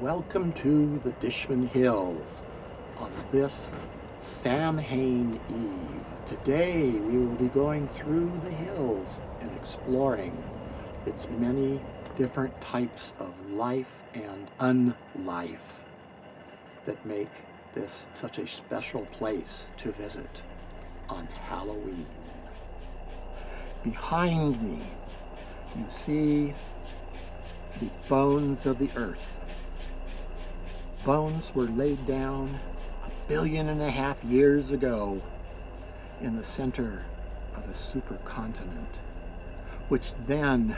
Welcome to the Dishman Hills on this Samhain Eve. Today we will be going through the hills and exploring its many different types of life and unlife that make this such a special place to visit on Halloween. Behind me you see the bones of the earth. Bones were laid down 1.5 billion years ago in the center of a supercontinent, which then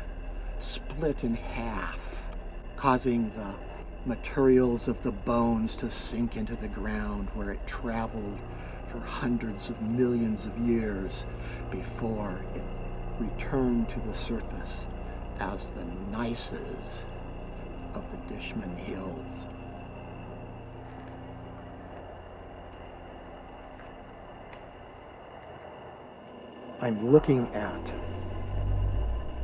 split in half, causing the materials of the bones to sink into the ground, where it traveled for hundreds of millions of years before it returned to the surface as the gneisses of the Dishman Hills. I'm looking at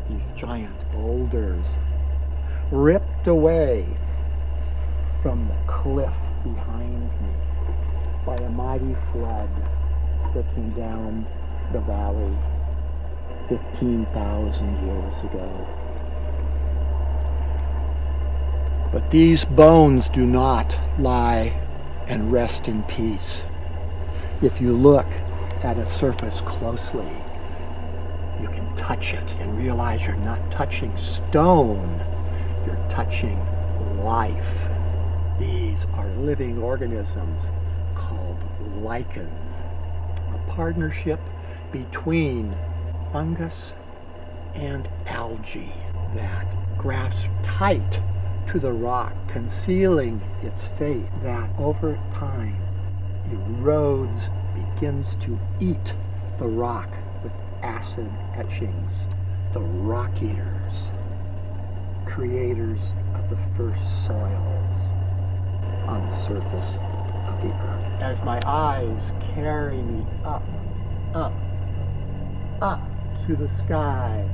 these giant boulders ripped away from the cliff behind me by a mighty flood that came down the valley 15,000 years ago. But these bones do not lie and rest in peace. If you look at a surface closely, you can touch it and realize you're not touching stone, you're touching life. These are living organisms called lichens, a partnership between fungus and algae that grafts tight to the rock, concealing its fate, that over time erodes, begins to eat the rock with acid etchings. The rock eaters, creators of the first soils on the surface of the earth. As my eyes carry me up, up, up to the sky,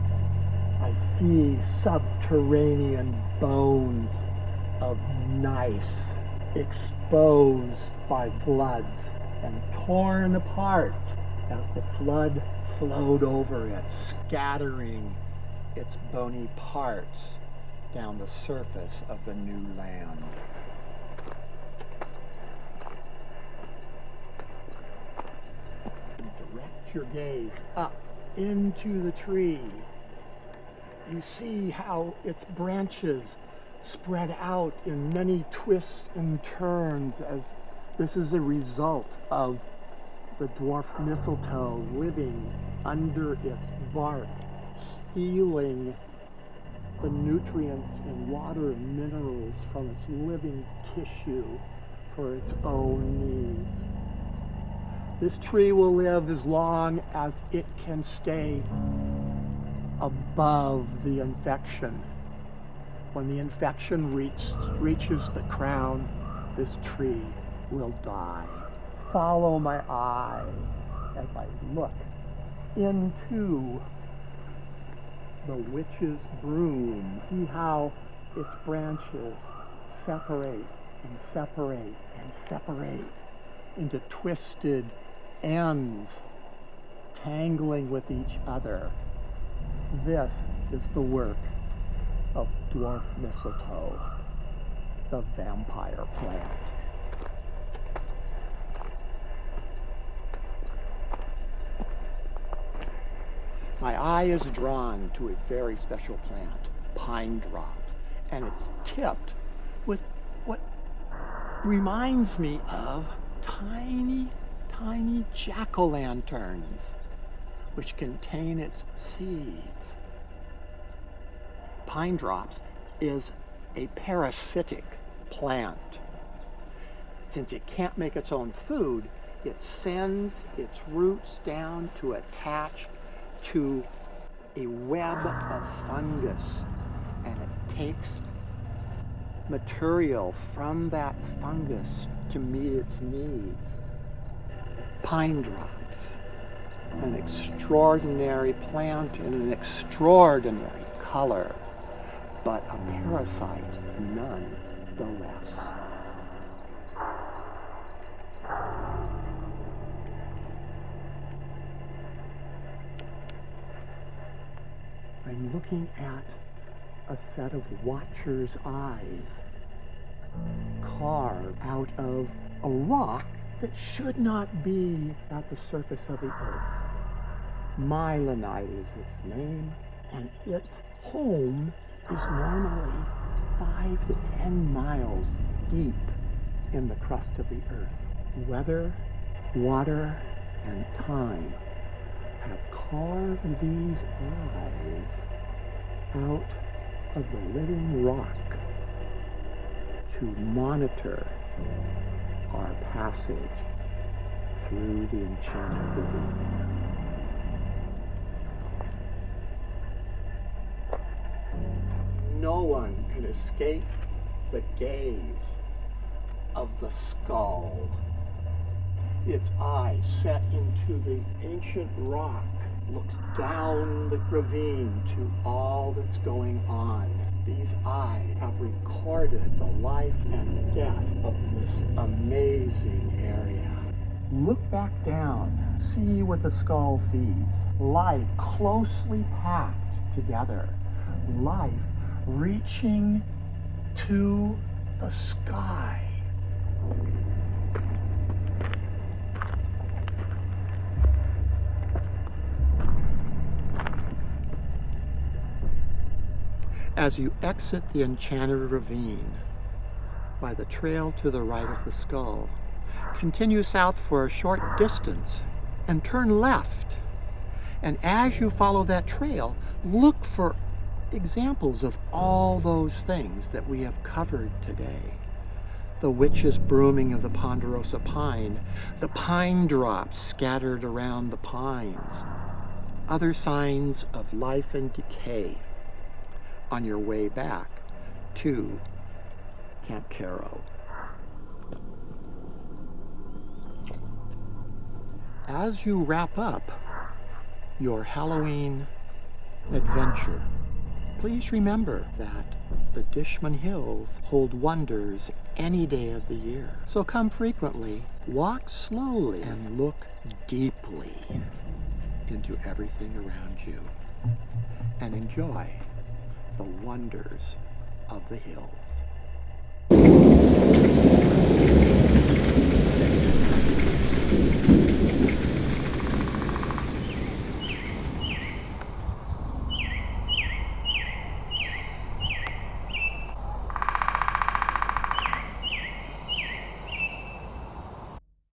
I see subterranean bones of gneiss exposed by floods and torn apart as the flood flowed over it, scattering its bony parts down the surface of the new land. Direct your gaze up into the tree. You see how its branches spread out in many twists and turns, as this is a result of the dwarf mistletoe living under its bark, stealing the nutrients and water and minerals from its living tissue for its own needs. This tree will live as long as it can stay above the infection. When the infection reaches the crown, this tree will die. Follow my eye as I look into the witch's broom. See how its branches separate and separate and separate into twisted ends, tangling with each other. This is the work of dwarf mistletoe, the vampire plant. My eye is drawn to a very special plant, pine drops, and it's tipped with what reminds me of tiny, tiny jack-o'-lanterns, which contain its seeds. Pine drops is a parasitic plant. Since it can't make its own food, it sends its roots down to attach to a web of fungus, and it takes material from that fungus to meet its needs. Pine drops, an extraordinary plant in an extraordinary color, but a parasite none the less. I'm looking at a set of watcher's eyes carved out of a rock that should not be at the surface of the earth. Myelinite is its name, and its home is normally 5 to 10 miles deep in the crust of the earth. Weather, water, and time have carved these eyes out of the living rock to monitor our passage through the Enchanted Ravine. No one can escape the gaze of the skull. Its eye set into the ancient rock looks down the ravine to all that's going on. These eyes have recorded the life and death of this amazing area. Look back down, see what the skull sees. Life closely packed together. Life reaching to the sky. As you exit the Enchanted Ravine by the trail to the right of the skull, continue south for a short distance and turn left. And as you follow that trail, look for examples of all those things that we have covered today. The witch's brooming of the ponderosa pine, the pine drops scattered around the pines, other signs of life and decay on your way back to Camp Caro. As you wrap up your Halloween adventure, please remember that the Dishman Hills hold wonders any day of the year. So come frequently, walk slowly, and look deeply into everything around you, and enjoy the wonders of the hills.